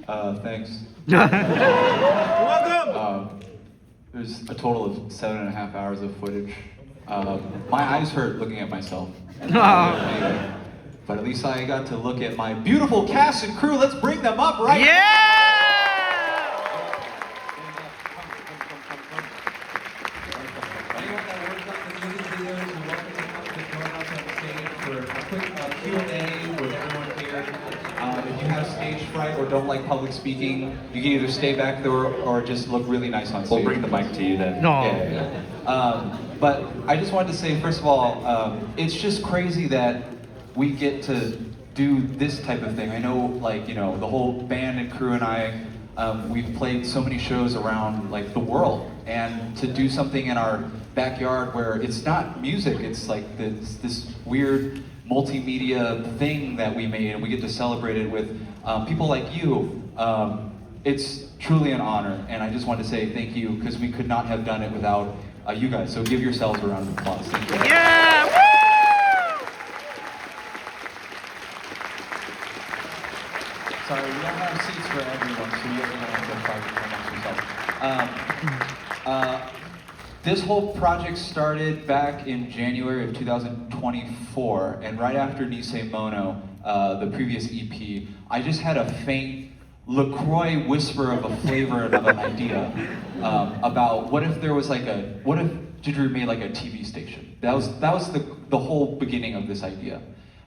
Thanks. Welcome! There's a total of 7.5 hours of footage. My eyes hurt looking at myself. But at least I got to look at my beautiful cast and crew. Let's bring them up right now. Anyone that worked on the music videos, you're welcome to come to join us on the stage for a quick Q&A with everyone here. If you have stage fright or don't like public speaking, you can either stay back there or just look really nice on stage. We'll bring the mic to you then. No. Yeah. But I just wanted to say, first of all, it's just crazy that we get to do this type of thing. I know, like, you know, the whole band and crew and I, we've played so many shows around like the world, and to do something in our backyard where it's not music, it's like this weird multimedia thing that we made, and we get to celebrate it with people like you. It's truly an honor, and I just want to say thank you, because we could not have done it without you guys. So give yourselves a round of applause. Thank you. Yeah! Sorry, we don't have seats for everyone, so you have to yourself. This whole project started back in January of 2024, and right after Nisei Mono, the previous EP, I just had a faint LaCroix whisper of a flavor of an idea about what if there was like what if Ginger made like a TV station? That was the whole beginning of this idea.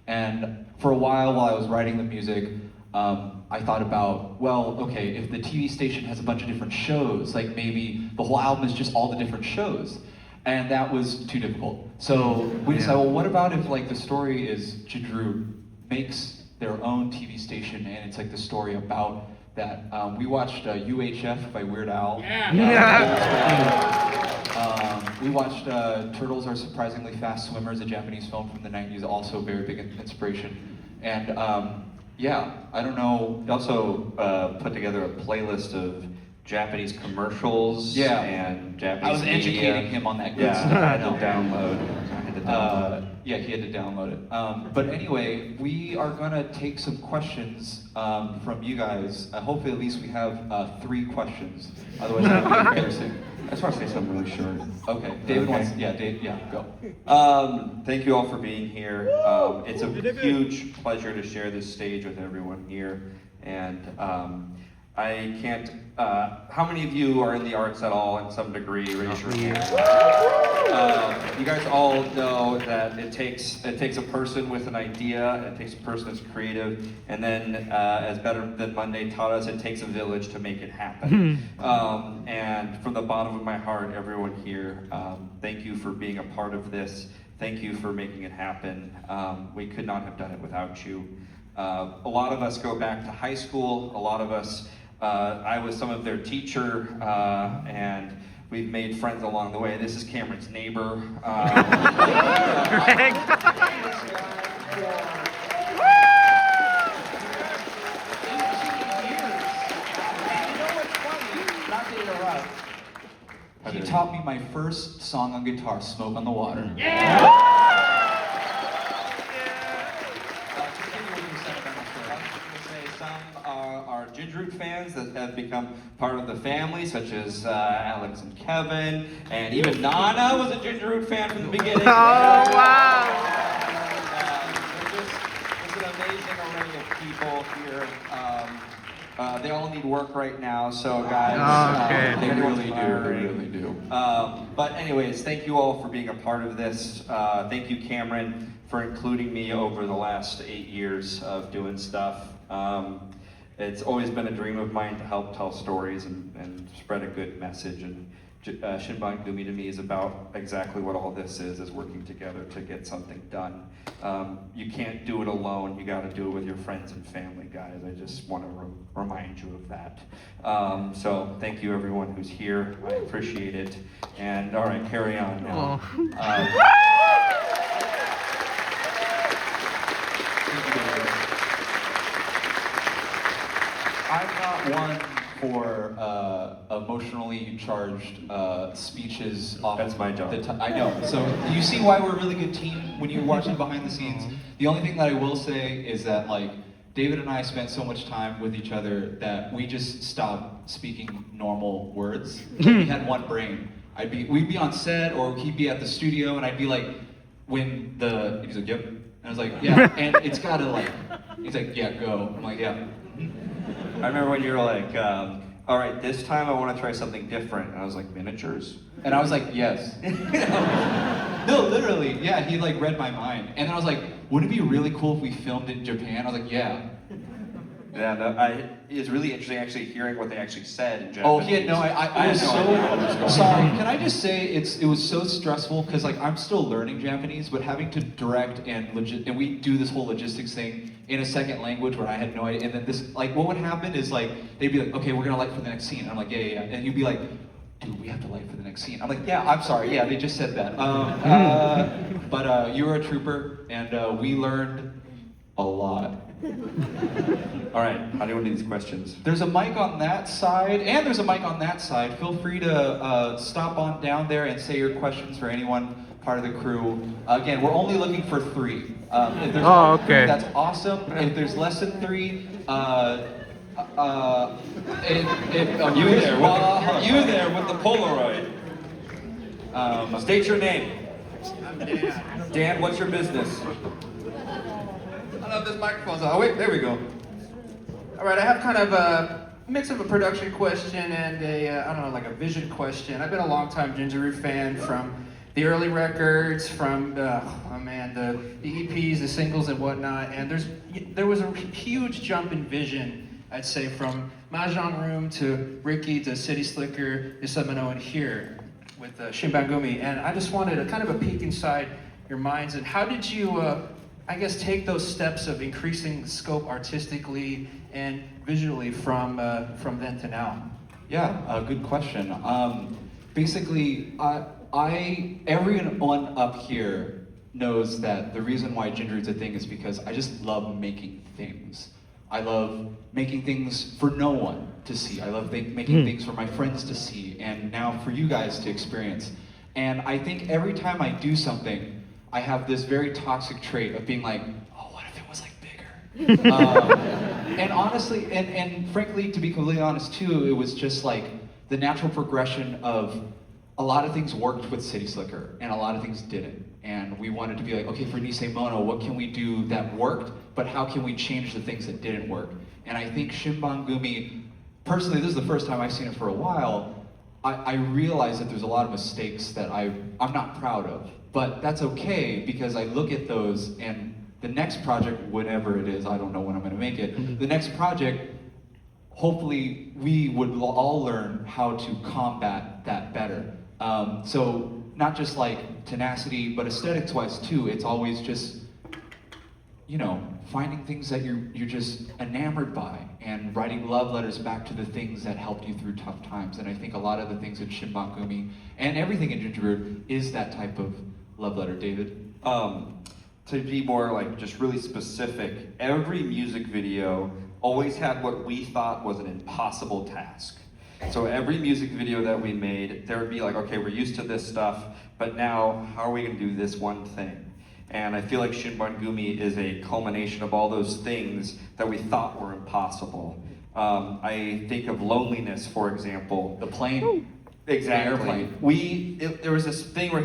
And for a while I was writing the music, I thought about, well, okay, if the TV station has a bunch of different shows, like maybe the whole album is just all the different shows. And that was too difficult. So we decided, well, what about if like the story is Ginger makes their own TV station, and it's like the story about that. We watched UHF by Weird Al. We watched Turtles Are Surprisingly Fast Swimmers, a Japanese film from the 90s, also very big inspiration. And yeah, I don't know. We also put together a playlist of Japanese commercials and Japanese I was media. educating him on that good stuff. I had to download. Yeah, he had to download it. But anyway, we are gonna take some questions from you guys. Hopefully, at least we have 3 questions. Otherwise, it would be embarrassing. I just want to say something really short. Okay, David wants. Yeah, Dave. Yeah, go. Thank you all for being here. It's a huge pleasure to share this stage with everyone here, and I can't. How many of you are in the arts at all in some degree? Raise your hand. You guys all know that it takes a person with an idea, it takes a person that's creative, and then, as Better Than Monday taught us, it takes a village to make it happen. And from the bottom of my heart, everyone here, thank you for being a part of this. Thank you for making it happen. We could not have done it without you. A lot of us go back to high school. A lot of us, I was some of their teacher, and we've made friends along the way. This is Cameron's neighbor. He taught me my first song on guitar, "Smoke on the Water." Some are Ginger Root fans that have become part of the family, such as Alex and Kevin, and even Nana was a Ginger Root fan from the beginning. Oh, wow! There's an amazing array of people here. They all need work right now, so guys, they really do. But anyways, thank you all for being a part of this. Thank you, Cameron, for including me over the last 8 years of doing stuff. It's always been a dream of mine to help tell stories and spread a good message. And SHINBANGUMI to me is about exactly what all this is working together to get something done. You can't do it alone. You got to do it with your friends and family, guys. I just want to remind you of that. So thank you, everyone who's here. I appreciate it. And all right, carry on now. I'm not one for emotionally charged speeches. That's my job. I know. So you see why we're a really good team when you're watching behind the scenes. The only thing that I will say is that, like, David and I spent so much time with each other that we just stopped speaking normal words. We had one brain. We'd be on set, or he'd be at the studio, and I'd be like, he's like, yep. And I was like, yeah, and it's gotta like, he's like, yeah, go. I'm like, yeah. I remember when you were like, all right, this time I want to try something different. And I was like, miniatures? And I was like, yes. No, literally, yeah, he like read my mind. And then I was like, wouldn't it be really cool if we filmed in Japan? I was like, yeah. Yeah, no, it's really interesting actually hearing what they actually said in Japanese. Oh, he had no, I was had no idea what was so, going sorry, on. can I just say, it was so stressful, because like, I'm still learning Japanese, but having to direct and we do this whole logistics thing in a second language where I had no idea, and then this, like, what would happen is like, they'd be like, okay, we're gonna light for the next scene. And I'm like, yeah. And he'd be like, dude, we have to light for the next scene. I'm like, yeah, I'm sorry, yeah, they just said that. But you were a trooper, and we learned a lot. All right, how do you want to do these questions? There's a mic on that side, and there's a mic on that side. Feel free to stop on down there and say your questions for anyone part of the crew. Again, we're only looking for 3. If there's more than 3, okay. that's awesome. If there's less than 3, You there with the Polaroid. State your name. I'm Dan. Dan, what's your business? I don't know if this microphone's on. Oh, wait, there we go. All right, I have kind of a mix of a production question and I don't know, like a vision question. I've been a longtime Ginger Root fan from the early records, from the EPs, the singles and whatnot, and there was a huge jump in vision, I'd say, from Mahjong Room to Ricky to City Slicker to Semino and here with SHINBANGUMI, and I just wanted a kind of a peek inside your minds, and how did you I guess take those steps of increasing scope artistically and visually from then to now? Yeah, good question. Basically, everyone up here knows that the reason why Ginger is a thing is because I just love making things. I love making things for no one to see. I love making things for my friends to see, and now for you guys to experience. And I think every time I do something, I have this very toxic trait of being like, oh, what if it was like bigger? And honestly, and frankly, to be completely honest too, it was just like the natural progression of a lot of things worked with City Slicker and a lot of things didn't. And we wanted to be like, okay, for Nisei Mono, what can we do that worked, but how can we change the things that didn't work? And I think SHINBANGUMI, personally, this is the first time I've seen it for a while, I realize that there's a lot of mistakes that I'm not proud of. But that's okay, because I look at those, and the next project, whatever it is, I don't know when I'm gonna make it, the next project, hopefully we would all learn how to combat that better. So not just like tenacity, but aesthetics-wise too, it's always just, you know, finding things that you're just enamored by and writing love letters back to the things that helped you through tough times. And I think a lot of the things in SHINBANGUMI and everything in Ginger Root is that type of love letter. David? To be more like just really specific, every music video always had what we thought was an impossible task. So every music video that we made, there would be like, okay, we're used to this stuff, but now how are we gonna do this one thing? And I feel like SHINBANGUMI is a culmination of all those things that we thought were impossible. I think of Loneliness, for example. The plane. Exactly. The airplane. There was this thing where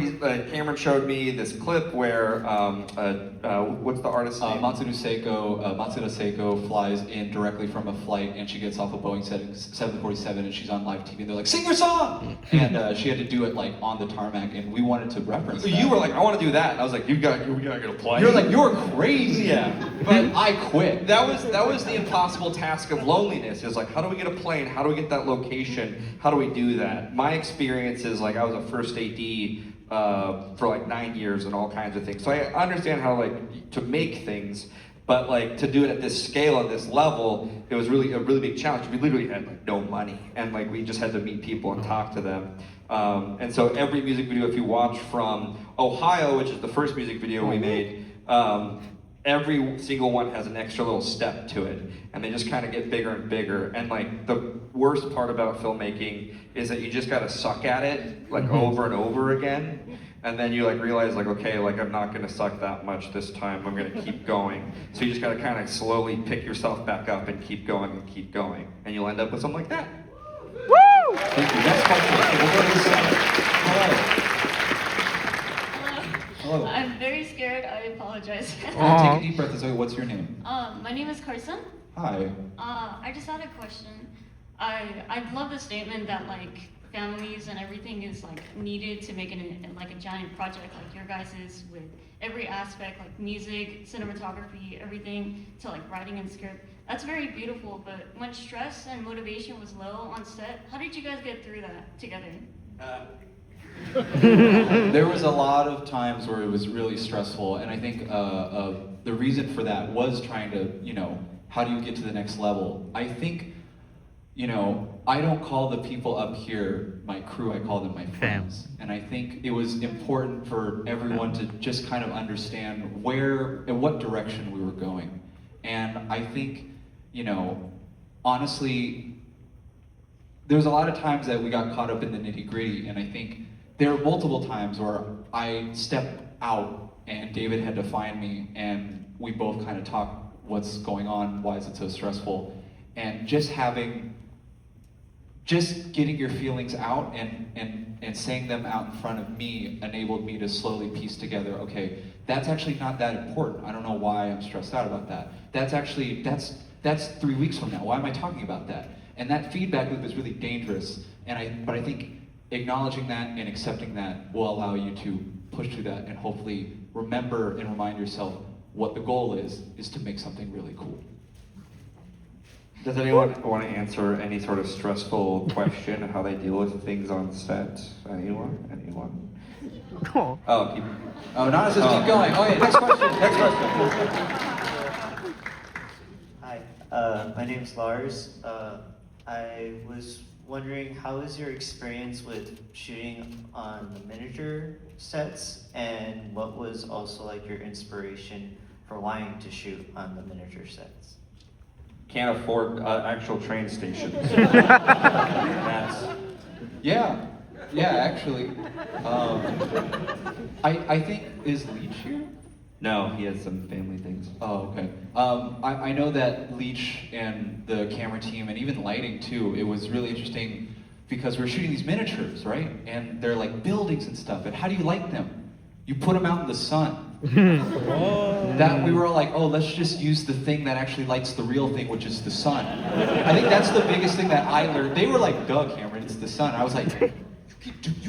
Cameron showed me this clip where, what's the artist's name? Matsuda Seiko flies in directly from a flight, and she gets off a Boeing 747, and she's on live TV, and they're like, sing your song! And she had to do it like on the tarmac, and we wanted to reference that. You were like, I want to do that. And I was like, we gotta get a plane. You're like, you're crazy! Yeah. But I quit. That was the impossible task of Loneliness. Is like, how do we get a plane? How do we get that location? How do we do that? My experience is like, I was a first AD for like 9 years and all kinds of things. So I understand how like to make things, but like to do it at this scale, at this level, it was really a really big challenge. We literally had like no money, and like we just had to meet people and talk to them. And so every music video, if you watch from Ohio, which is the first music video we made, every single one has an extra little step to it, and they just kind of get bigger and bigger. And like the worst part about filmmaking is that you just gotta suck at it like over and over again. And then you like realize like, okay, like I'm not gonna suck that much this time, I'm gonna keep going. So you just gotta kind of slowly pick yourself back up and keep going and keep going. And you'll end up with something like that. Woo! Thank you. Next question. We'll go to this side. Hello. Hello. I'm very scared. I apologize. Take a deep breath. Zoe, what's your name? My name is Carson. Hi. I just had a question. I love the statement that like families and everything is like needed to make it like a giant project like your guys is, with every aspect like music, cinematography, everything to like writing and script. That's very beautiful. But when stress and motivation was low on set, how did you guys get through that together? There was a lot of times where it was really stressful, and I think the reason for that was trying to, how do you get to the next level? I think, I don't call the people up here my crew, I call them my friends. And I think it was important for everyone to just kind of understand where and what direction we were going. And I think, honestly, there was a lot of times that we got caught up in the nitty-gritty, and I think there were multiple times where I stepped out and David had to find me, and we both kind of talked what's going on, why is it so stressful, and just getting your feelings out and saying them out in front of me enabled me to slowly piece together, okay, that's actually not that important. I don't know why I'm stressed out about that. That's 3 weeks from now. Why am I talking about that? And that feedback loop is really dangerous. But I think acknowledging that and accepting that will allow you to push through that and hopefully remember and remind yourself what the goal is to make something really cool. Does anyone want to answer any sort of stressful question of how they deal with things on set? Anyone? Oh. Oh, Nana says keep going. Okay, next question. Next question. Hi, my name's Lars. I was wondering, how was your experience with shooting on the miniature sets, and what was also like your inspiration for wanting to shoot on the miniature sets? Can't afford actual train stations. That's... Yeah, actually. I think, is Leach here? No, he has some family things. Oh, okay. I know that Leach and the camera team, and even lighting too, it was really interesting because we're shooting these miniatures, right? And they're like buildings and stuff, and how do you light them? You put them out in the sun. That we were all like, oh, let's just use the thing that actually lights the real thing, which is the sun. I think that's the biggest thing that I learned. They were like, duh, Cameron, it's the sun. I was like, you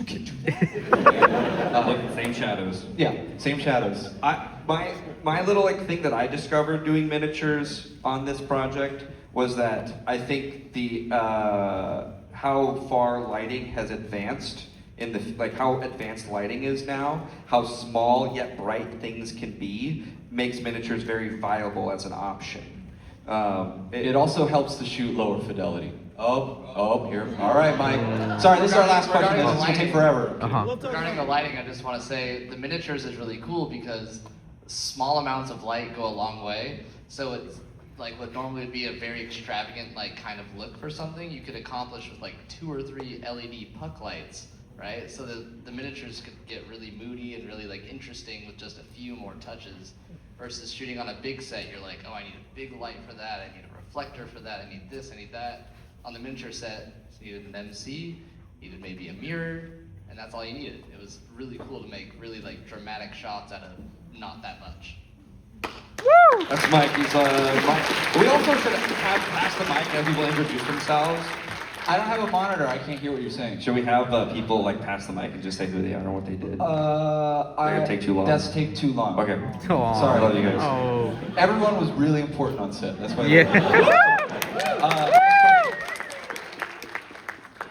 can do that. Look, same shadows. Yeah, same shadows. My little like thing that I discovered doing miniatures on this project was that I think the how far lighting has advanced in the like how advanced lighting is now, how small yet bright things can be, makes miniatures very viable as an option. It also helps to shoot lower fidelity. Oh, here. All right, Mike. Sorry, this is our last question. This is gonna take forever. Regarding the lighting, I just want to say the miniatures is really cool because small amounts of light go a long way. So it's like what normally would be a very extravagant like kind of look for something, you could accomplish with like 2 or 3 LED puck lights, right? So the miniatures could get really moody and really like interesting with just a few more touches. Versus shooting on a big set, you're like, oh, I need a big light for that, I need a reflector for that, I need this, I need that. On the miniature set, you needed an MC, needed maybe a mirror, and that's all you needed. It was really cool to make really like dramatic shots out of not that much. Woo! That's Mike. He's Mike. We also should have pass the mic as people introduce themselves. I don't have a monitor. I can't hear what you're saying. Should we have people like pass the mic and just say who they are and what they did? Gonna take too long. That's take too long. Okay. Aw. Sorry. I love you guys. Oh. Everyone was really important on set. That's why. Yeah.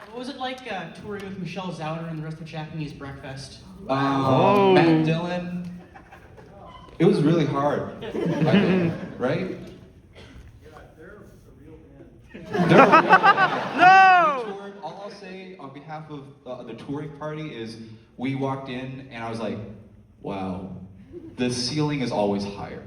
What was it like touring with Michelle Zauder and the rest of Japanese Breakfast? Oh. Matt Dillon. It was really hard. I think, right? No! All I'll say on behalf of the touring party is we walked in and I was like, wow, the ceiling is always higher.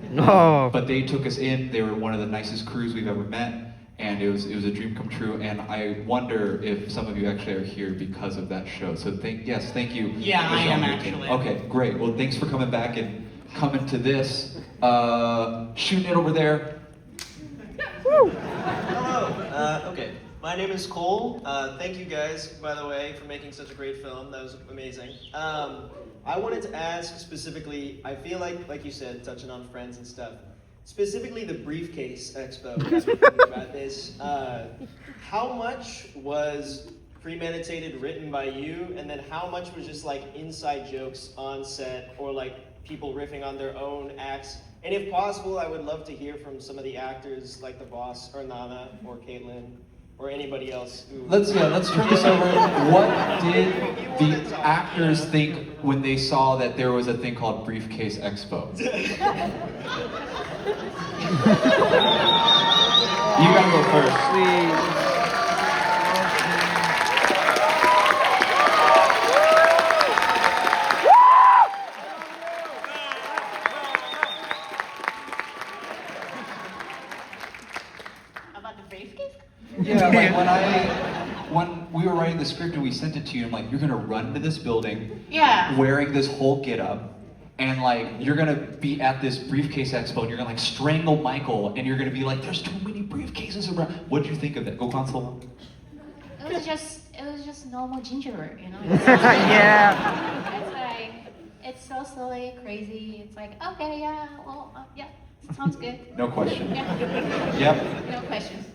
No. But they took us in. They were one of the nicest crews we've ever met. and it was a dream come true. And I wonder if some of you actually are here because of that show. So thank you. Yeah, I Michelle am and Ethan. actually. Okay, great. Well, thanks for coming back and coming to this. Shooting it over there. Hello. Okay. My name is Cole. Thank you guys, by the way, for making such a great film. That was amazing. I wanted to ask specifically, I feel like you said, touching on friends and stuff, specifically the Briefcase Expo, I've been thinking about this. How much was premeditated, written by you, and then how much was just like inside jokes on set, or like people riffing on their own acts? And if possible, I would love to hear from some of the actors, like the boss, or Nana, or Caitlin, or anybody else who... Let's turn this over. What did the actors think when they saw that there was a thing called Briefcase Expo? You gotta go first. About the briefcase? Yeah, like when we were writing the script and we sent it to you, I'm like, you're gonna run into this building, Yeah. wearing this whole getup, and like you're gonna be at this Briefcase Expo and you're gonna like strangle Michael, and you're gonna be like, there's too many briefcases around. What'd you think of that? Go console. It was just normal ginger, you know. Yeah. It's like it's so silly, crazy. It's like okay, yeah, well, yeah, sounds good. No question. Yeah. Yep. No questions.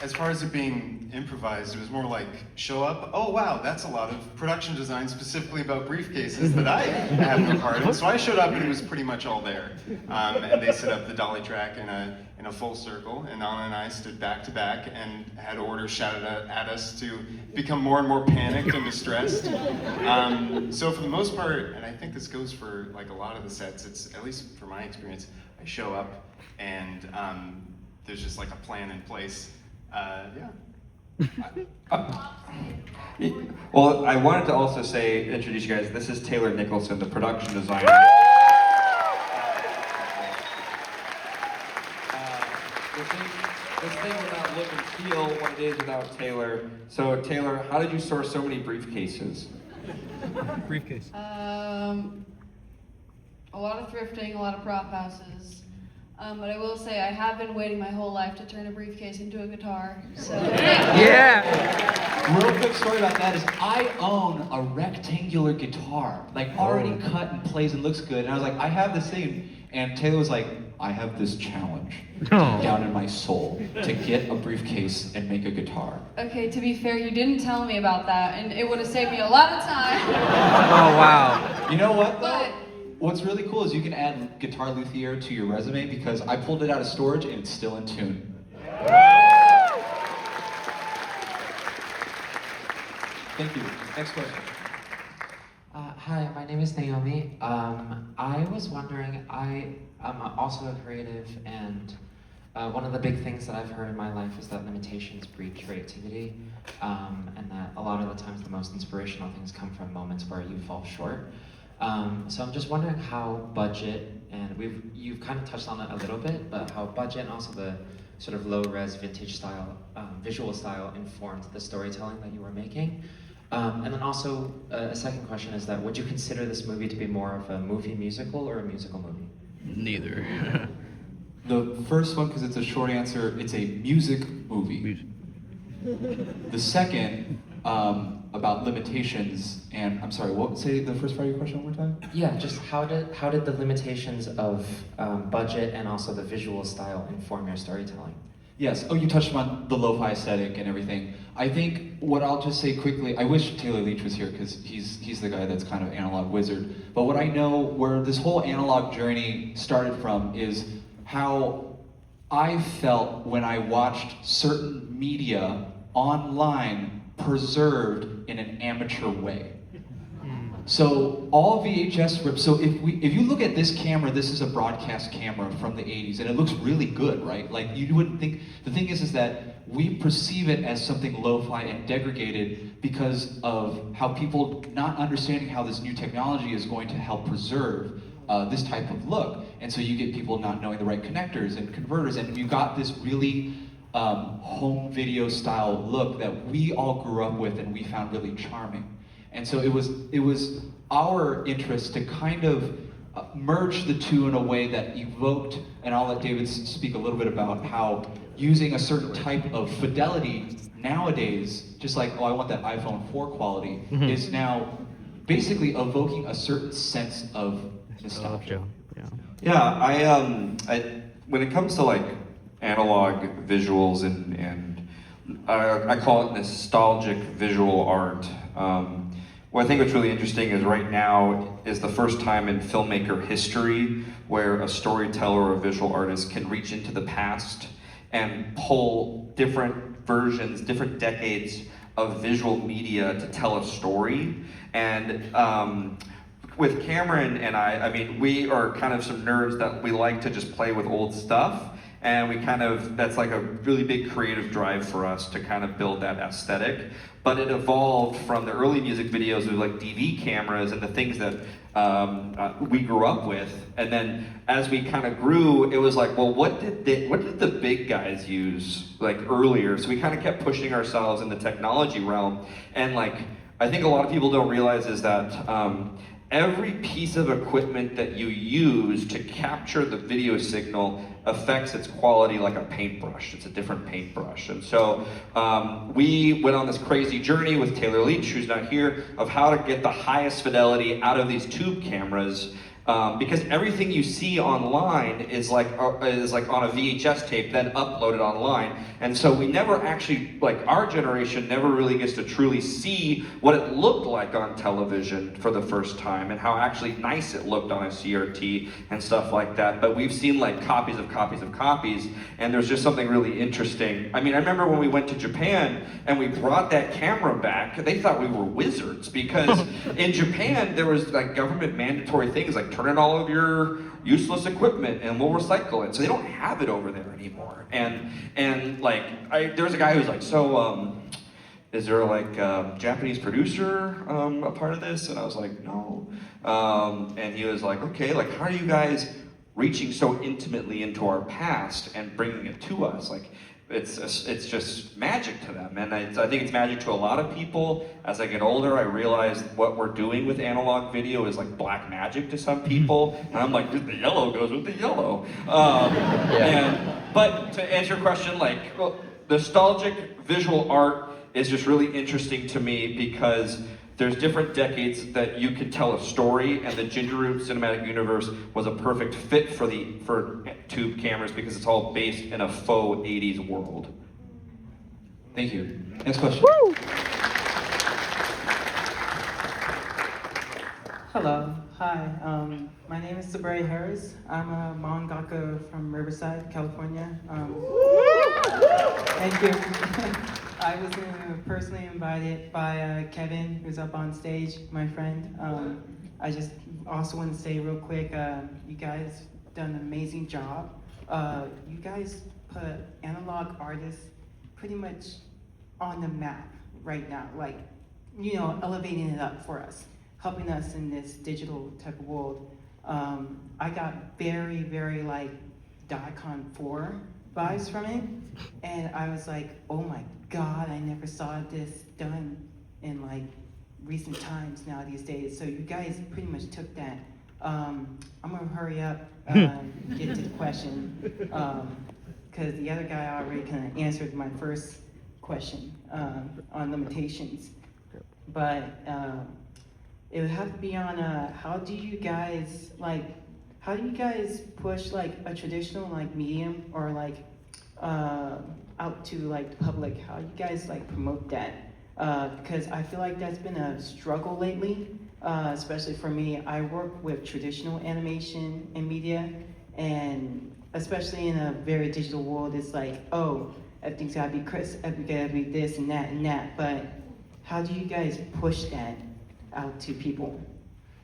As far as it being improvised, it was more like show up. Oh wow, that's a lot of production design specifically about briefcases that I have no part in. So I showed up and it was pretty much all there. And they set up the dolly track in a full circle, and Anna and I stood back to back and had orders shouted at us to become more and more panicked and distressed. So for the most part, and I think this goes for like a lot of the sets, it's at least for my experience, I show up and there's just like a plan in place. Well, I wanted to also introduce you guys. This is Taylor Nicholson, the production designer. This thing will not look and feel what it is without Taylor. So, Taylor, how did you source so many briefcases? Briefcase. A lot of thrifting, a lot of prop houses. But I will say I have been waiting my whole life to turn a briefcase into a guitar. So Yeah. Real quick story about that is I own a rectangular guitar, like already cut and plays and looks good. And I was like, I have this thing. And Taylor was like, I have this challenge Oh. down in my soul to get a briefcase and make a guitar. okay, to be fair, you didn't tell me about that, and it would have saved me a lot of time. Oh wow. You know what though? But What's really cool is you can add guitar luthier to your resume because I pulled it out of storage and it's still in tune. Thank you. Next question. Hi, my name is Naomi. I was wondering, I'm also a creative, and one of the big things that I've heard in my life is that limitations breed creativity, and that a lot of the times the most inspirational things come from moments where you fall short. So I'm just wondering how budget, and you've kind of touched on it a little bit, but how budget and also the sort of low-res vintage style, visual style informed the storytelling that you were making. And then also, a second question is that would you consider this movie to be more of a movie musical or a musical movie? Neither. The first one, because it's a short answer, it's a music movie. The second, about limitations, and I'm sorry, say the first part of your question one more time? Yeah, just how did the limitations of budget and also the visual style inform your storytelling? Yes. Oh, you touched on the lo-fi aesthetic and everything. I think what I'll just say quickly, I wish Taylor Leach was here because he's the guy that's kind of analog wizard. But what I know where this whole analog journey started from is how I felt when I watched certain media online preserved in an amateur way. So all VHS rips. So if you look at this camera, this is a broadcast camera from the 80s, and it looks really good, right? Like you wouldn't think. The thing is that we perceive it as something lo-fi and degraded because of how people not understanding how this new technology is going to help preserve this type of look. And so you get people not knowing the right connectors and converters, and you got this really home video style look that we all grew up with and we found really charming. And so it was our interest to kind of merge the two in a way that evoked, and I'll let David speak a little bit about how using a certain type of fidelity nowadays, just like, oh, I want that iPhone 4 quality, is now basically evoking a certain sense of nostalgia. Yeah, I when it comes to like analog visuals and I call it nostalgic visual art. What I think what's really interesting is right now is the first time in filmmaker history where a storyteller or a visual artist can reach into the past and pull different versions, different decades of visual media to tell a story. And with Cameron and I mean, we are kind of some nerds that we like to just play with old stuff. And we kind of, that's like a really big creative drive for us to kind of build that aesthetic. But it evolved from the early music videos with like DV cameras and the things that we grew up with. And then as we kind of grew, it was like, well, what did the big guys use like earlier? So we kind of kept pushing ourselves in the technology realm. And like, I think a lot of people don't realize is that every piece of equipment that you use to capture the video signal affects its quality like a paintbrush. It's a different paintbrush. And so we went on this crazy journey with Taylor Leach, who's not here, of how to get the highest fidelity out of these tube cameras. Because everything you see online is like on a VHS tape, then uploaded online. And so we never actually, like our generation never really gets to truly see what it looked like on television for the first time and how actually nice it looked on a CRT and stuff like that. But we've seen like copies of copies of copies, and there's just something really interesting. I mean, I remember when we went to Japan and we brought that camera back, they thought we were wizards because in Japan there was like government mandatory things like turn in all of your useless equipment and we'll recycle it. So they don't have it over there anymore. And like, there was a guy who was like, so is there like a Japanese producer a part of this? And I was like, no. And he was like, okay, like how are you guys reaching so intimately into our past and bringing it to us? Like, it's just magic to them, and I think it's magic to a lot of people. As I get older, I realize what we're doing with analog video is like black magic to some people, and I'm like, the yellow goes with the yellow. But to answer your question, like, nostalgic visual art is just really interesting to me because there's different decades that you can tell a story, and the Ginger Root cinematic universe was a perfect fit for tube cameras because it's all based in a faux 80s world. Thank you. Next question. Hello, hi. My name is Sabri Harris. I'm a mangaka from Riverside, California. Thank you. I was personally invited by Kevin, who's up on stage, my friend. I just also want to say real quick, you guys done an amazing job. You guys put analog artists pretty much on the map right now, like, you know, elevating it up for us, helping us in this digital type of world. I got very, very like Dicon 4 vibes from it, and I was like, oh my God, I never saw this done in like recent times now these days. So you guys pretty much took that. I'm gonna hurry up, get to the question, because the other guy already kind of answered my first question on limitations. But it would have to be on how do you guys push like a traditional like medium or like out to like the public? How do you guys like promote that? Because I feel like that's been a struggle lately, especially for me. I work with traditional animation and media, and especially in a very digital world, it's like, oh, everything's gotta be crisp, everything's gotta be this and that and that. But how do you guys push that out to people?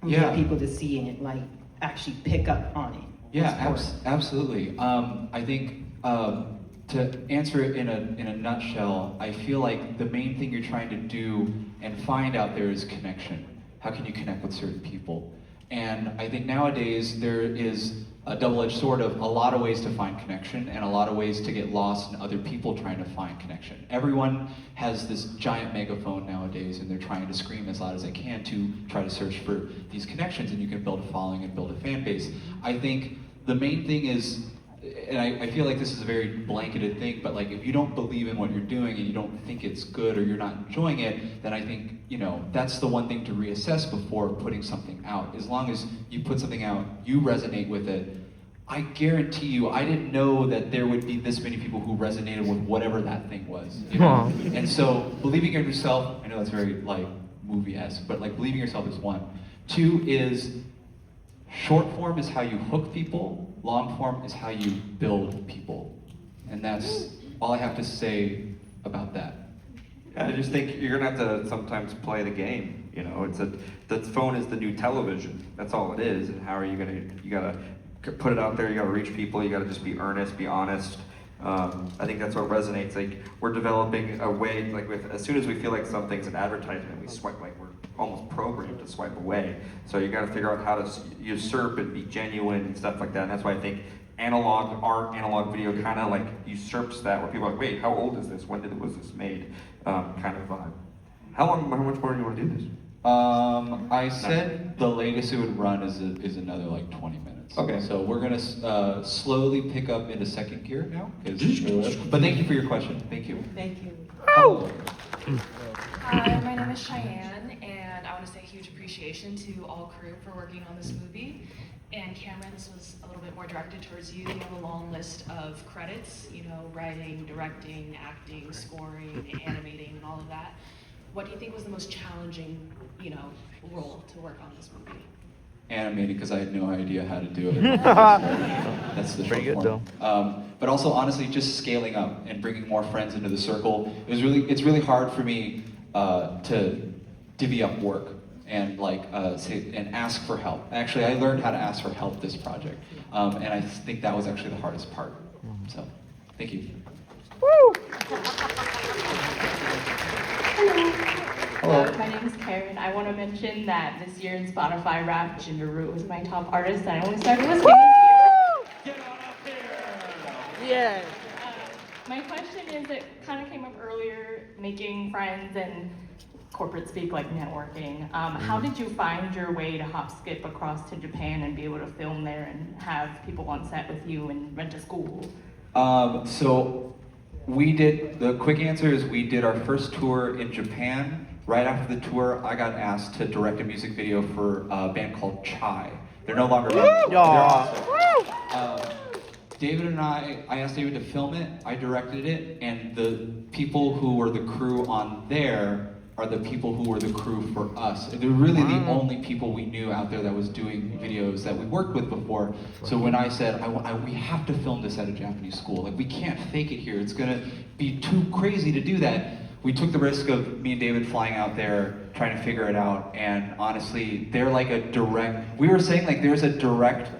and Yeah. get people to see it, like actually pick up on it. Yeah, That's important. absolutely. I think to answer it in a nutshell, I feel like the main thing you're trying to do and find out there is connection. How can you connect with certain people? And I think nowadays there is a double-edged sword of a lot of ways to find connection and a lot of ways to get lost in other people trying to find connection. Everyone has this giant megaphone nowadays and they're trying to scream as loud as they can to try to search for these connections, and you can build a following and build a fan base. I think the main thing is, and I feel like this is a very blanketed thing, but like if you don't believe in what you're doing and you don't think it's good or you're not enjoying it, then I think, you know, that's the one thing to reassess before putting something out. As long as you put something out, you resonate with it, I guarantee you, I didn't know that there would be this many people who resonated with whatever that thing was. You know? And so believing in yourself, I know that's very like movie-esque, but like believing in yourself is one. Two is, short form is how you hook people, long form is how you build people. And that's all I have to say about that. Yeah, I just think you're gonna have to sometimes play the game. You know, the phone is the new television. That's all it is. And how are you gonna? You gotta put it out there. You gotta reach people. You gotta just be earnest, be honest. I think that's what resonates. Like we're developing a way. Like as soon as we feel like something's an advertisement, we swipe. Like we're almost programmed to swipe away. So you gotta figure out how to usurp and be genuine and stuff like that. And that's why I think analog art, analog video kind of like usurps that, where people are like, wait, how old is this? When was this made? Kind of vibe. How much more do you want to do this? I said the latest it would run is another like 20 minutes. Okay. So we're gonna slowly pick up into second gear now. But thank you for your question. Thank you. Thank you. Hi, my name is Cheyenne, and I want to say a huge appreciation to all crew for working on this movie. And Cameron, this was a little bit more directed towards you. You have a long list of credits, you know, writing, directing, acting, scoring, animating, and all of that. What do you think was the most challenging, you know, role to work on this movie? Animating, because I had no idea how to do it. That's the Pretty short good, form. But also, honestly, just scaling up and bringing more friends into the circle. It's really hard for me to divvy up work and like and ask for help. Actually, I learned how to ask for help this project, and I think that was actually the hardest part. So, thank you. Hello, my name is Karen. I want to mention that this year in Spotify Rap, Ginger Root was my top artist, and I only started listening this year. Yeah. My question is, it kind of came up earlier, making friends and corporate speak like networking. How did you find your way to hop skip across to Japan and be able to film there and have people on set with you and rent a school? So the quick answer is we did our first tour in Japan. Right after the tour, I got asked to direct a music video for a band called Chai. They're no longer around. They're awesome. David and I asked David to film it, I directed it, and the people who were the crew on there are the people who were the crew for us. They're really the only people we knew out there that was doing videos that we worked with before. So when I said, we have to film this at a Japanese school, like we can't fake it here, it's gonna be too crazy to do that. We took the risk of me and David flying out there, trying to figure it out, and honestly, they're like we were saying like there's a direct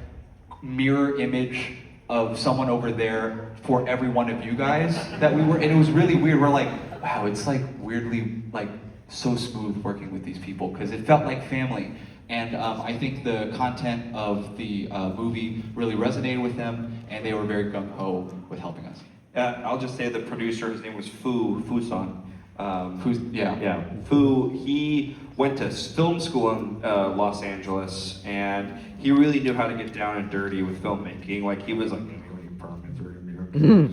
mirror image of someone over there for every one of you guys that we were, and it was really weird. We're like, wow, it's like weirdly like so smooth working with these people because it felt like family. And I think the content of the movie really resonated with them, and they were very gung-ho with helping us. I'll just say the producer, his name was Fusan. Yeah. Fu, he went to film school in Los Angeles, and he really knew how to get down and dirty with filmmaking. Like, he was like, I'm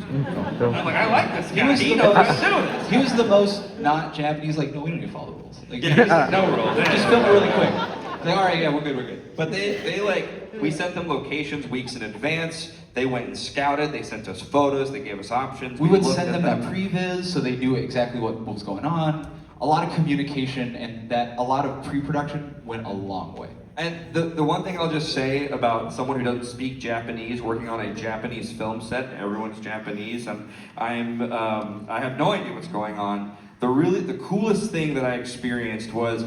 like, I like this guy. He knows how to do this. He was the most not Japanese, like, no, we don't need to follow the rules. Like, No rules. Just film it really quick. Like, all right, yeah, we're good. But they like, we sent them locations weeks in advance. They went and scouted. They sent us photos. They gave us options. We would looked send at them that previs so they knew exactly what was going on. A lot of communication and a lot of pre-production went a long way. And the one thing I'll just say about someone who doesn't speak Japanese, working on a Japanese film set, everyone's Japanese, and I have no idea what's going on. The coolest thing that I experienced was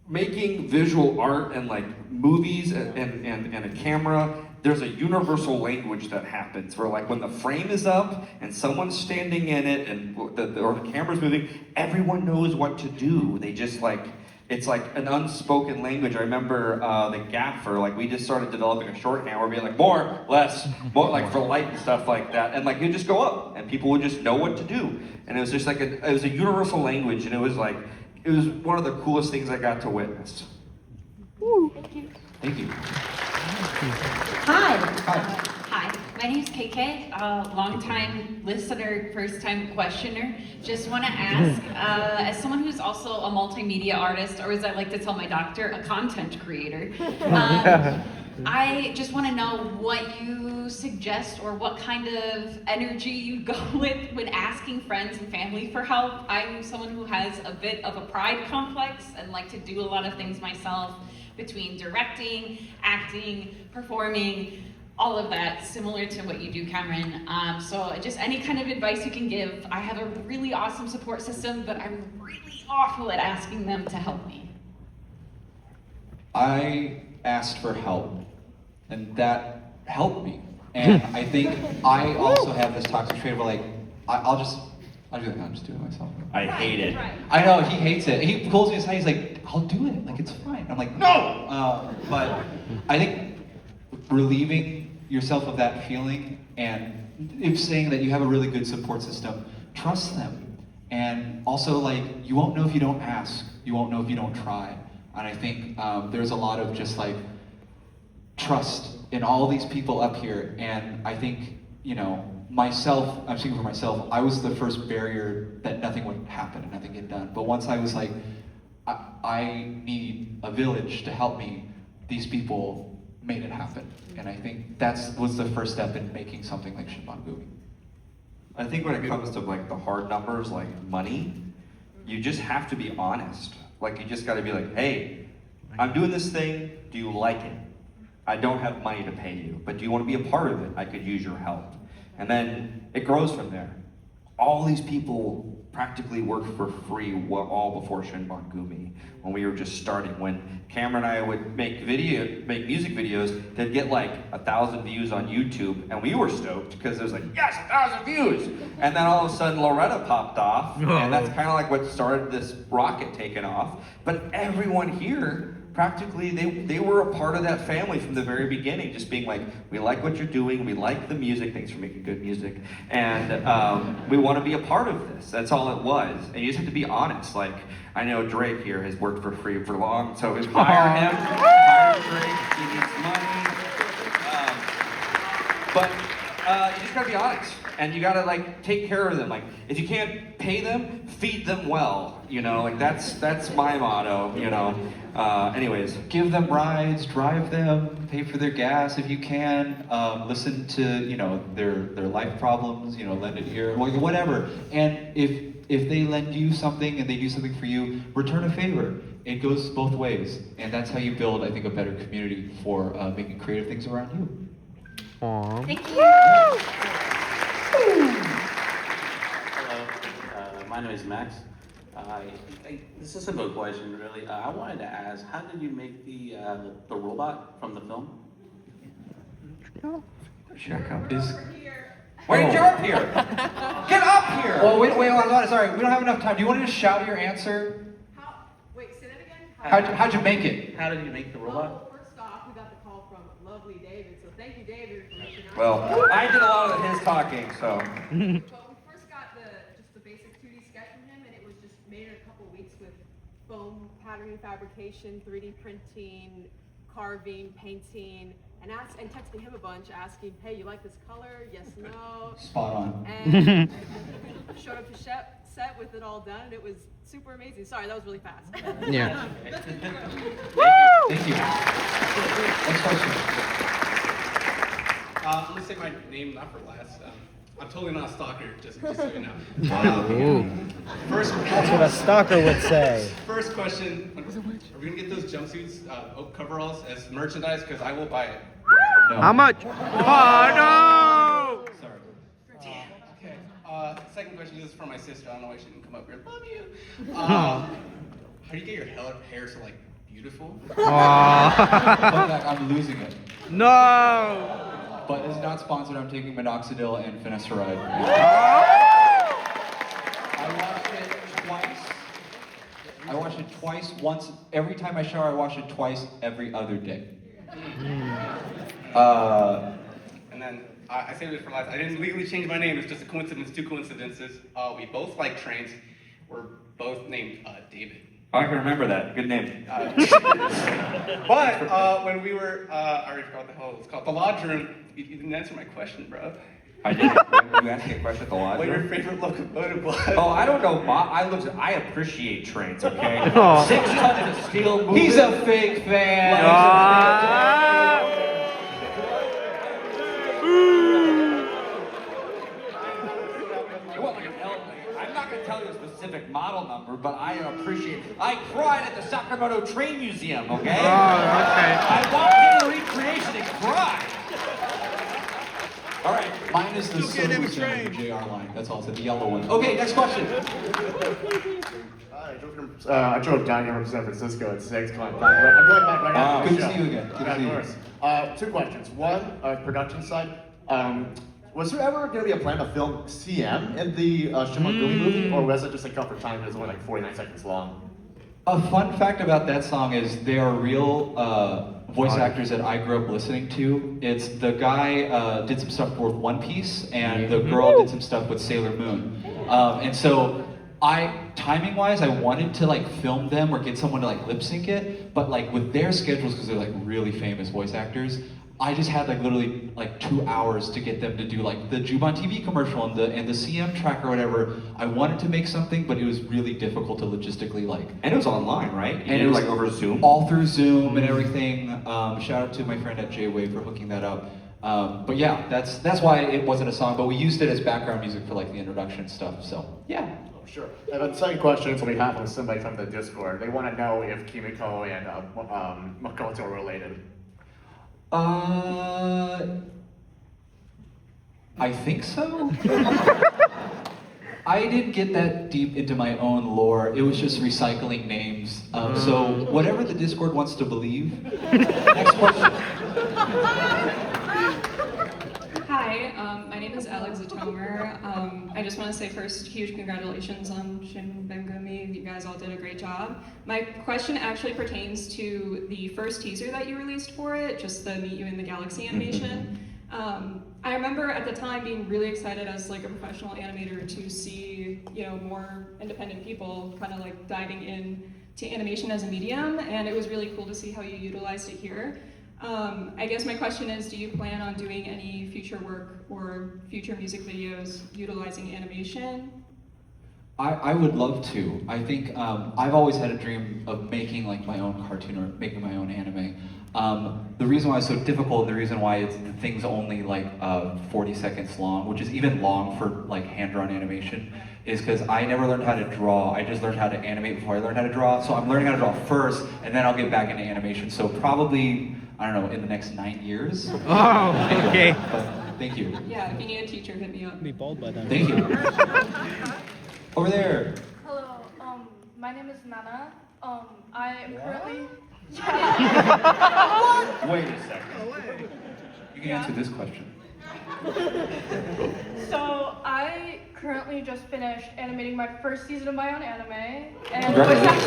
making visual art and like movies and a camera, there's a universal language that happens where like when the frame is up and someone's standing in it and or the camera's moving, everyone knows what to do. They just like, it's like an unspoken language. I remember the gaffer, like we just started developing a shorthand. We're being like more, less, more, like for light and stuff like that. And like you just go up and people would just know what to do. And it was just like it was a universal language, and it was like, it was one of the coolest things I got to witness. Thank you. Thank you. Hi. Hi. My name's KK, longtime listener, first-time questioner. Just want to ask, as someone who's also a multimedia artist, or as I like to tell my doctor, a content creator, I just want to know what you suggest or what kind of energy you go with when asking friends and family for help. I'm someone who has a bit of a pride complex and like to do a lot of things myself, between directing, acting, performing, all of that, similar to what you do, Cameron. So just any kind of advice you can give. I have a really awesome support system, but I'm really awful at asking them to help me. I asked for help, and that helped me. And I think I also have this toxic trait where like, I'll do it, I'm just doing it myself. I hate it. I know, he hates it. He pulls me aside, he's like, I'll do it, like it's fine. I'm like, no! But I think relieving yourself of that feeling and if saying that you have a really good support system, trust them. And also like, you won't know if you don't ask, you won't know if you don't try. And I think there's a lot of just like trust in all these people up here. And I think, you know, myself, I'm speaking for myself, I was the first barrier that nothing would happen and nothing get done. But once I was like, I need a village to help me, these people made it happen. And I think that was the first step in making something like SHINBANGUMI. I think when it comes to like the hard numbers, like money, you just have to be honest. Like you just gotta be like, hey, I'm doing this thing, do you like it? I don't have money to pay you, but do you want to be a part of it? I could use your help. And then it grows from there. All these people practically worked for free all before SHINBANGUMI, when we were just starting. When Cameron and I would make music videos, they'd get like 1,000 views on YouTube, and we were stoked because it was like, yes, 1,000 views! And then all of a sudden Loretta popped off, and that's kind of like what started this rocket taking off. But everyone here, practically, they were a part of that family from the very beginning, just being like, we like what you're doing, we like the music, thanks for making good music, and we want to be a part of this. That's all it was. And you just have to be honest. Like, I know Drake here has worked for free for long, so hire him, hire Drake, he needs money. But you just gotta be honest, and you gotta like take care of them. Like, if you can't pay them, feed them well. You know, like that's my motto. You know. Anyways, give them rides, drive them, pay for their gas if you can. Listen to their life problems. Lend an ear, whatever. And if they lend you something and they do something for you, return a favor. It goes both ways, and that's how you build, I think, a better community for making creative things around you. Aww. Thank you. Hello, my name is Max. This is a simple question, really. I wanted to ask, how did you make the robot from the film? Check out this. Why did you up here? Get up here! Oh, wait, hold on, sorry. We don't have enough time. Do you want to just shout your answer? Wait, say that again? How'd you make it? How did you make the robot? Well, first off, we got the call from lovely David, so thank you, David, for reaching out. Well, I did a lot of his talking, so. But we first got just the basic 2D sketch from him, and it was just made in a couple weeks with foam patterning, fabrication, 3D printing, carving, painting, and texting him a bunch, asking, hey, you like this color? Yes, no. Spot on. And showed up to set with it all done, and it was super amazing. Sorry, that was really fast. Yeah. Thank you. Next question. I'm gonna say my name not for last. I'm totally not a stalker, just so you know. First, that's what a stalker would say. First question: are we gonna get those jumpsuits, coveralls as merchandise? Because I will buy it. No. How much? Oh no! Sorry. Okay. Second question is for my sister. I don't know why she didn't come up here. Love you. How do you get your hair so like beautiful. Fun fact, I'm losing it. No! But it's not sponsored. I'm taking minoxidil and finasteride. I wash it twice. Once every time I shower, I wash it twice every other day. And then I saved it for last. I didn't legally change my name. It's just a coincidence, two coincidences. We both like trains. We're both named David. I can remember that. Good name. But when we were, I already forgot what the hell it's called, the lodge room, you didn't answer my question, bro. I did. You asked me a question at the lodge What your room? favorite locomotive was? Oh, I don't know. I appreciate trains, okay? Aw. 6 tons of steel moving. He's a fake fan. I'm not going to tell you a specific model number, but I appreciate it. I cried at the Sacramento Train Museum, okay? Oh, okay. I walked into recreation and cried. All right, mine is the Sohu Center, the JR line. That's all. It's the yellow one. Okay, next question. Hi, I drove down here from San Francisco at 6. I'm going back right now. Good to see you again. Good to see you. Of course. 2 questions. One, production side. Was there ever going to be a plan to film CM in the SHINBANGUMI movie, or was it just a cut for time because it was only like 49 seconds long? A fun fact about that song is they are real voice actors that I grew up listening to. It's the guy did some stuff with One Piece, and the girl did some stuff with Sailor Moon. And so timing-wise, I wanted to like film them or get someone to like lip sync it, but like with their schedules, because they're like really famous voice actors, I just had like literally like 2 hours to get them to do like the Juban TV commercial and the CM track or whatever. I wanted to make something, but it was really difficult to logistically like. And it was online, right? You And did it was like over Zoom? All through Zoom and everything. Shout out to my friend at J-Wave for hooking that up. But yeah, that's why it wasn't a song, but we used it as background music for like the introduction stuff. So yeah. Oh, sure. And then the second question is on behalf of somebody from the Discord. They want to know if Kimiko and Makoto are related. I think so. I didn't get that deep into my own lore. It was just recycling names. So whatever the Discord wants to believe. Next question. Hi, my name is Alex Atomer. I just want to say first, huge congratulations on SHINBANGUMI. You guys all did a great job. My question actually pertains to the first teaser that you released for it, just the Meet You in the Galaxy animation. I remember at the time being really excited as like a professional animator to see, you know, more independent people kind of like diving in to animation as a medium, and it was really cool to see how you utilized it here. I guess my question is, do you plan on doing any future work or future music videos utilizing animation? I would love to. I think I've always had a dream of making like my own cartoon or making my own anime. The reason why it's so difficult, the reason why the thing's only like 40 seconds long, which is even long for like hand-drawn animation, is because I never learned how to draw. I just learned how to animate before I learned how to draw. So I'm learning how to draw first, and then I'll get back into animation. So probably, I don't know, in the next 9 years. Oh, okay. But thank you. Yeah, if you need a teacher, hit me up. Be bald by then. Thank you. Over there. Hello, my name is Nana. I am currently. Wait a second. You can answer this question. So I currently just finished animating my first season of my own anime, and Congratulations.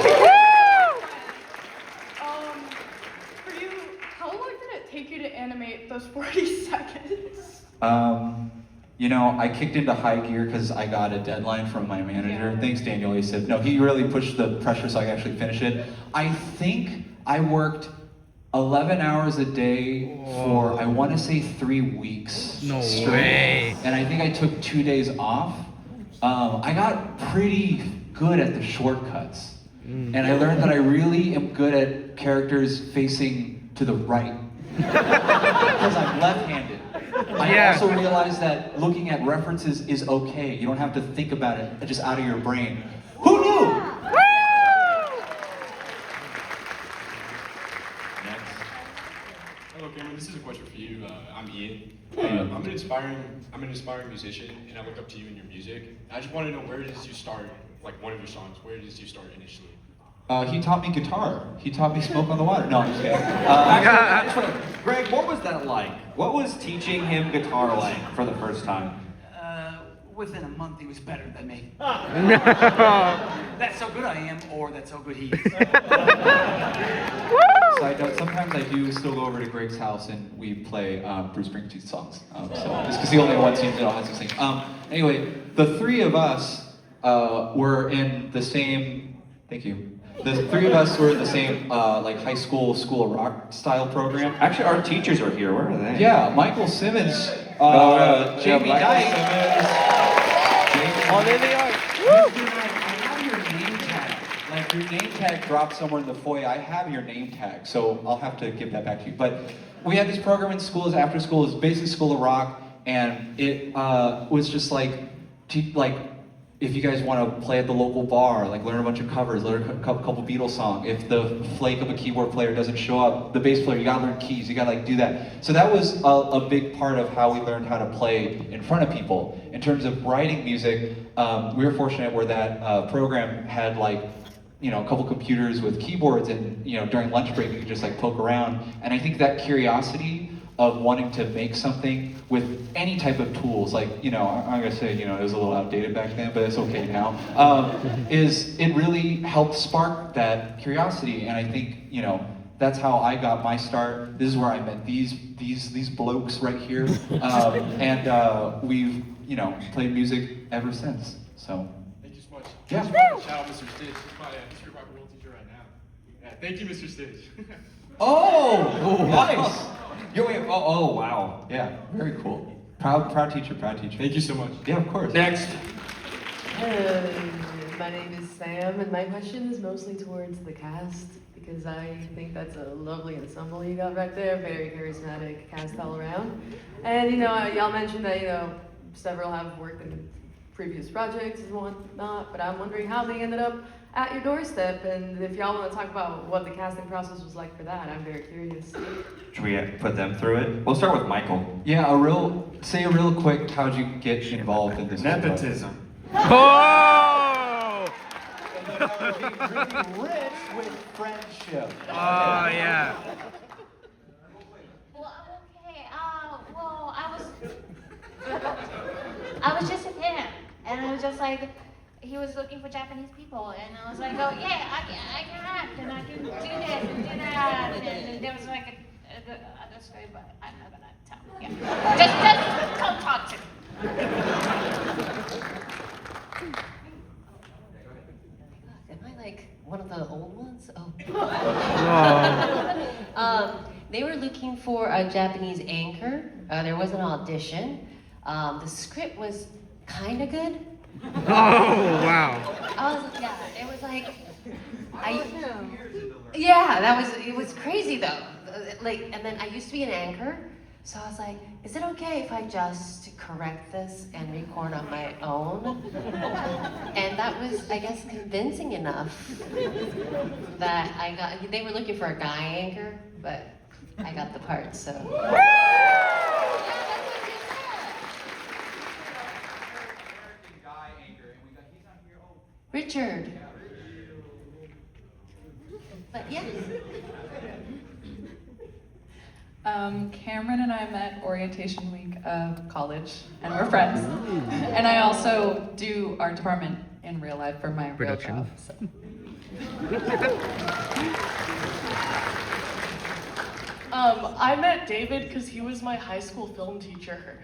for you, how long did it take you to animate those 40 seconds? You know, I kicked into high gear because I got a deadline from my manager. Thanks, Daniel. He said, no, he really pushed the pressure so I could actually finish it. I think I worked 11 hours a day for, I want to say 3 weeks. No straight. way. And I think I took 2 days off. I got pretty good at the shortcuts. And I learned that I really am good at characters facing to the right. Because I'm left-handed. I also realized that looking at references is okay. You don't have to think about it just out of your brain. Who knew? Hello, Cameron. This is a question for you. I'm Ian. I'm an inspiring musician, and I look up to you in your music. I just want to know, where did you start? Like one of your songs, where did you start initially? He taught me guitar. He taught me Smoke on the Water. No, I'm just kidding. Greg, what was that like? What was teaching him guitar like for the first time? Within a month, he was better than me. That's so good I am, or that's so good he is. Side note, sometimes I do still go over to Greg's house and we play Bruce Springsteen songs. So just because he only one seems to know how to sing. Anyway, the three of us were in the same. Thank you. The three of us were in the same like high school of rock style program. Actually, our teachers are here. Where are they? Yeah, Michael Simmons, Jamie Dyke. Oh, there they are. I have your name tag. Like your name tag dropped somewhere in the foyer. I have your name tag, so I'll have to give that back to you. But we had this program in schools after school. It was basically School of Rock, and it was just like if you guys want to play at the local bar, like learn a bunch of covers, learn a couple Beatles songs. If the flake of a keyboard player doesn't show up, the bass player, you gotta learn keys, you gotta like do that. So that was a big part of how we learned how to play in front of people. In terms of writing music, we were fortunate where that program had like, a couple computers with keyboards, and during lunch break you could just like poke around. And I think that curiosity of wanting to make something with any type of tools, like, I'm gonna say, it was a little outdated back then, but it's okay now, it really helped spark that curiosity. And I think, that's how I got my start. This is where I met these blokes right here. And we've, played music ever since, so. Thank you so much. Yeah. Shout out Mr. Stitch. He's my history rock and roll teacher right now. Yeah, thank you, Mr. Stitch. Oh, nice. Oh, wow. Yeah, very cool. Proud teacher, proud teacher. Thank you so much. Yeah, of course. Next. My name is Sam, and my question is mostly towards the cast, because I think that's a lovely ensemble you got right there, very charismatic cast all around. And y'all mentioned that several have worked in previous projects and whatnot, but I'm wondering how they ended up at your doorstep, and if y'all want to talk about what the casting process was like for that, I'm very curious. Should we put them through it? We'll start with Michael. Yeah, say a real quick, how'd you get involved in this? Nepotism. Oh! Really rich with friendship. Oh, yeah. Well, okay, I was just a fan, and I was just like, he was looking for Japanese people, and I was like, oh yeah, I can act, and I can do this and do that, and there was like other story, but I'm not gonna tell. Yeah, just don't talk to me. Am I like one of the old ones? Oh. They were looking for a Japanese anchor. There was an audition. The script was kind of good. Oh, wow. It was like, it was crazy though. And then I used to be an anchor, so I was like, is it okay if I just correct this and record on my own? And that was, I guess, convincing enough that they were looking for a guy anchor, but I got the part, so. Richard. But yeah. Cameron and I met orientation week of college, and we're friends. And I also do art department in real life for my real job. So. I met David because he was my high school film teacher.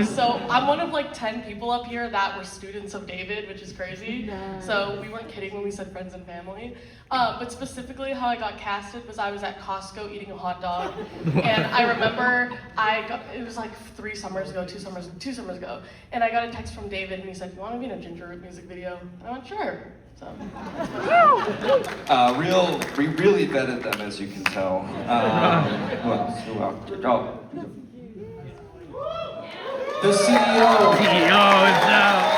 So I'm one of like 10 people up here that were students of David, which is crazy. So we weren't kidding when we said friends and family. But specifically how I got casted was I was at Costco eating a hot dog. And I remember it was like 2 summers ago, and I got a text from David and he said, you want to be in a Ginger Root music video? And I went, sure. So. We really vetted them, as you can tell. Who else? Oh. The CEO. CEO is out.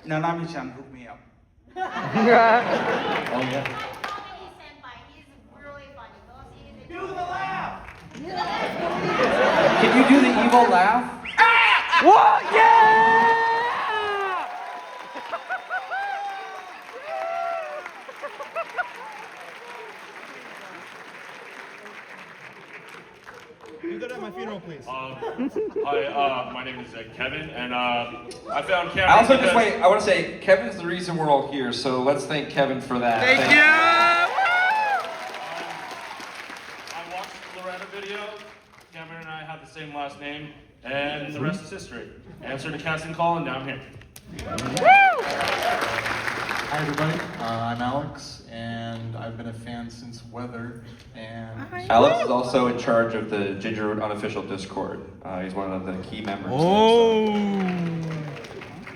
Nanami-chan hooked me up. Oh yeah. Do the laugh! Can you do the evil laugh? What? Yeah! do that at my funeral, please. Hi, my name is Kevin, and I found Cameron. I also just because- wait. I want to say Kevin's the reason we're all here, so let's thank Kevin for that. Thank you. I watched the Loretta video. Cameron and I have the same last name, and the rest is history. Answer the casting call, and now I'm here. Hi everybody, I'm Alex, and I've been a fan since Weather, and... Alex is also in charge of the Gingerwood unofficial Discord. He's one of the key members.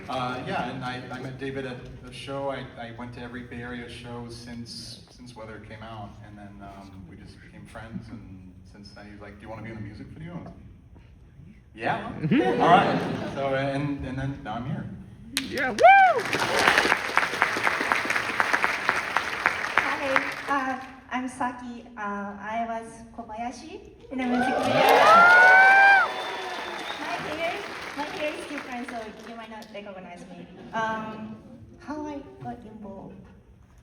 Yeah, and I met David at the show. I went to every Bay Area show since Weather came out, and then we just became friends, and since then he's like, do you want to be in a music video? And I was like, yeah, all right. So, and then now I'm here. Yeah, woo! Hi, I'm Saki. I was Kobayashi in the music video. My hair is different, so you might not recognize me. How I got involved?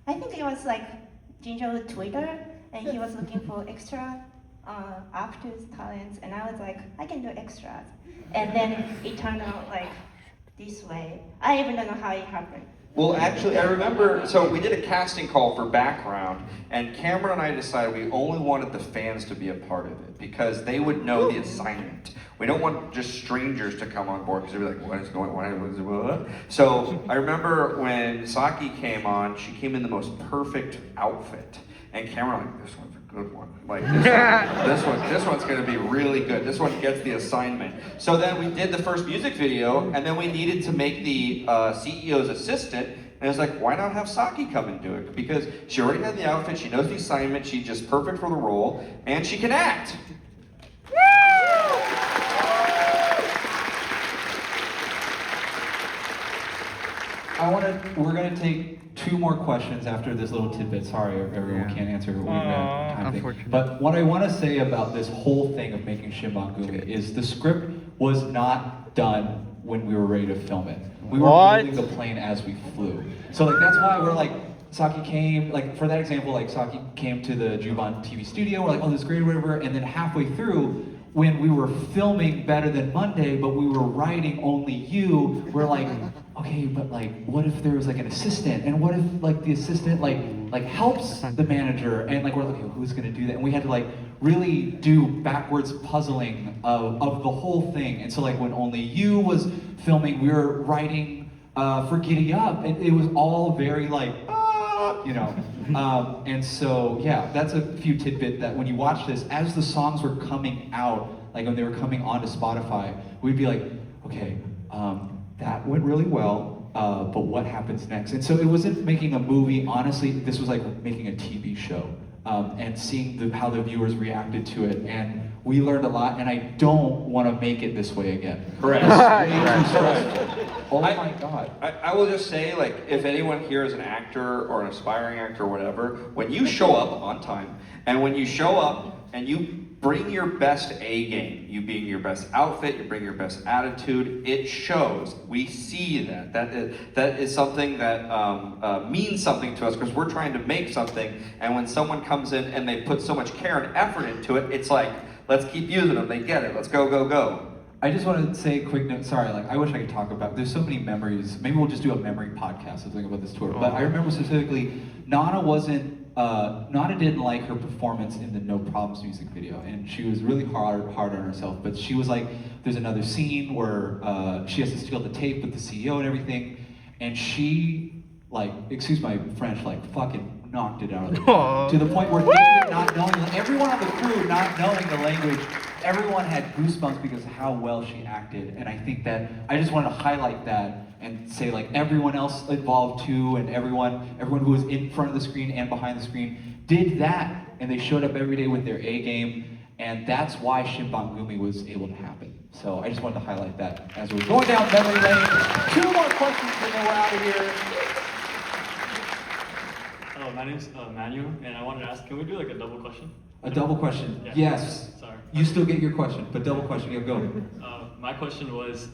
I think it was like Ginger Twitter, and he was looking for extra actors, talents, and I was like, I can do extras. And then it turned out like this way. I even don't know how it happened. Well, actually, I remember, so we did a casting call for background, and Cameron and I decided we only wanted the fans to be a part of it, because they would know the assignment. We don't want just strangers to come on board, because they'd be like, what is going on? So I remember when Saki came on, she came in the most perfect outfit, and Cameron like, this one's a good one. Like, this one's gonna be really good. This one gets the assignment. So then we did the first music video, and then we needed to make the CEO's assistant, and it was like, why not have Saki come and do it? Because she already had the outfit, she knows the assignment, she's just perfect for the role, and she can act. We're gonna take 2 more questions after this little tidbit. Sorry, everyone can't answer. We ran time thing. But what I want to say about this whole thing of making Shinbangumi is the script was not done when we were ready to film it. We were building the plane as we flew. So like that's why we're like, Saki came, like for that example, like Saki came to the Juban TV studio, we're like, oh, this is great, whatever, and then halfway through, when we were filming Better Than Monday, but we were writing Only You, we're like, okay, but like, what if there was like an assistant? And what if like the assistant like helps the manager? And like, we're like, okay, who's gonna do that? And we had to like really do backwards puzzling of the whole thing. And so like when Only You was filming, we were writing for Giddy Up, and it was all very like, you know. And so, yeah, that's a few tidbit that when you watch this, as the songs were coming out, like when they were coming onto Spotify, we'd be like, okay, that went really well, but what happens next? And so it wasn't making a movie, honestly, this was like making a TV show, and seeing how the viewers reacted to it, and we learned a lot, and I don't want to make it this way again. Correct. Oh my God. I will just say, like, if anyone here is an actor or an aspiring actor or whatever, when you show up on time, and when you show up and you bring your best A game, you bring your best outfit, you bring your best attitude, it shows. We see that. That is something that means something to us, because we're trying to make something, and when someone comes in and they put so much care and effort into it, it's like, let's keep using them, they get it, let's go, go, go. I just want to say a quick note, sorry, like I wish I could talk about, there's so many memories, maybe we'll just do a memory podcast or something about this tour, but I remember specifically, Nana didn't like her performance in the No Problems music video, and she was really hard on herself, but she was like, there's another scene where she has to steal the tape with the CEO and everything, and she, like, excuse my French, like fucking knocked it out of the park. To the point where David not knowing, everyone on the crew not knowing the language, everyone had goosebumps because of how well she acted. And I think that I just wanted to highlight that and say like everyone else involved too, and everyone who was in front of the screen and behind the screen did that, and they showed up every day with their A game, and that's why Shinbangumi was able to happen. So I just wanted to highlight that as we're going down memory lane. 2 more questions and then we're out of here. Hello, my name's Manuel, and I wanted to ask, can we do like a double question? A double question, Yeah. yes. Sorry. You still get your question, but double question, yeah, go. My question was,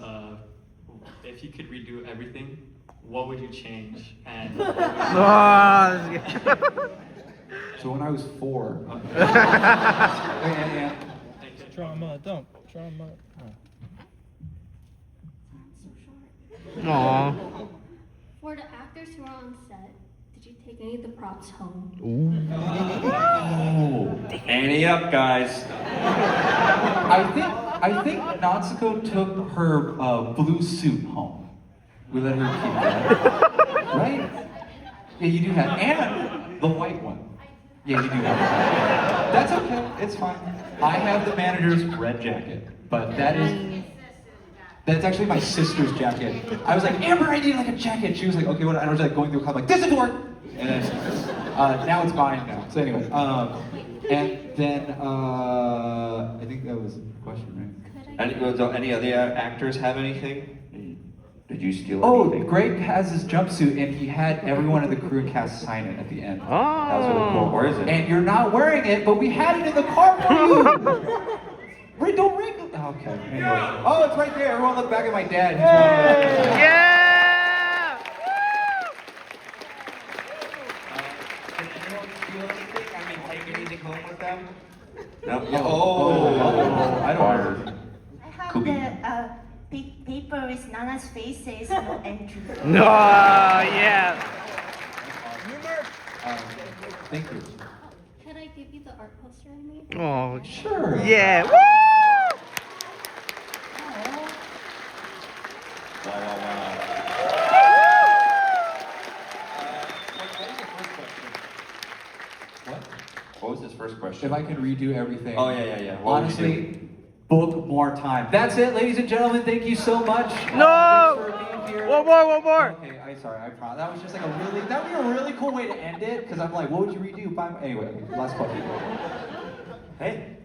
if you could redo everything, what would you change? And what would you So when I was 4, Drama, don't. Drama. Aww. For the actors who are on set, did you take any of the props home? Ante up, guys. I think Natsuko took her blue suit home. We let her keep that. Right? Yeah, you do have. And the white one. Yeah, you do have that. That's okay. It's fine. I have the manager's red jacket, but that's actually my sister's jacket. I was like, Amber, I need like a jacket. She was like, okay, what? And I was like going through a car, like, this is work. And then, now it's mine now. So anyway, and then I think that was the question, right? Any other actors have anything? Did you steal anything? Greg has his jumpsuit, and he had everyone in the crew and cast sign it at the end. That was really cool. Where is it? And you're not wearing it, but we had it in the car for you. Don't ring. Okay. Anyway. Oh, it's right there. Everyone look back at my dad. Yeah! Did anyone steal anything? I mean, take anything home with them? No. I don't. I have the paper with Nana's faces no entry. No, yeah. Thank you. Can I give you the art poster I made? Oh, sure. Yeah. Woo! What was his first question? If I could redo everything. Oh, yeah. What would you do? Honestly, book more time. That's it, ladies and gentlemen. Thank you so much. No! Thanks for being here. One more. Okay, sorry, I promise. That was just like that would be a really cool way to end it, because I'm like, what would you redo? Anyway, last question. Hey.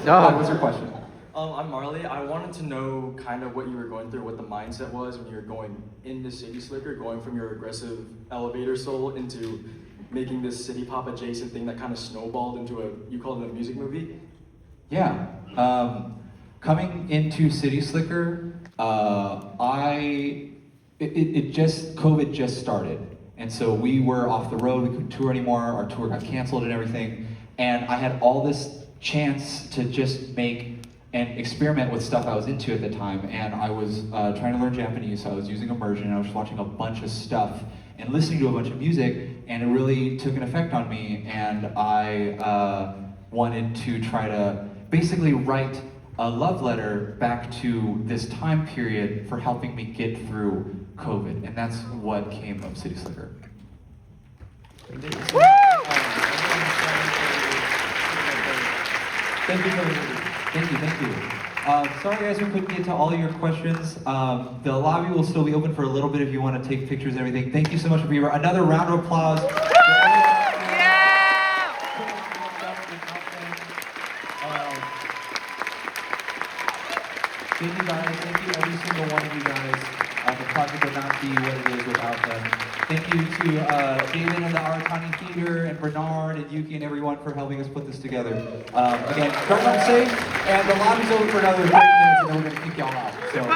What was your question? I'm Marley. I wanted to know kind of what you were going through, what the mindset was when you were going into City Slicker, going from your aggressive elevator soul into making this city pop adjacent thing that kind of snowballed into you called it a music movie? Yeah. Coming into City Slicker, COVID just started. And so we were off the road, we couldn't tour anymore, our tour got canceled and everything. And I had all this chance to just make and experiment with stuff I was into at the time. And I was trying to learn Japanese, so I was using immersion, and I was watching a bunch of stuff and listening to a bunch of music, and it really took an effect on me. And I wanted to try to basically write a love letter back to this time period for helping me get through COVID. And that's what came of City Slicker. Thank you. Sorry guys, we couldn't get to all of your questions. The lobby will still be open for a little bit if you want to take pictures and everything. Thank you so much for being here. Another round of applause. Thank you guys, thank you every single one of you guys. The project would not be what it is without them. Thank you to David and the Aratani Theater and Bernard and Yuki and everyone for helping us put this together. Again, drive home safe, and the lobby's open for another 30 minutes and then we're going to kick y'all out. So, thank you.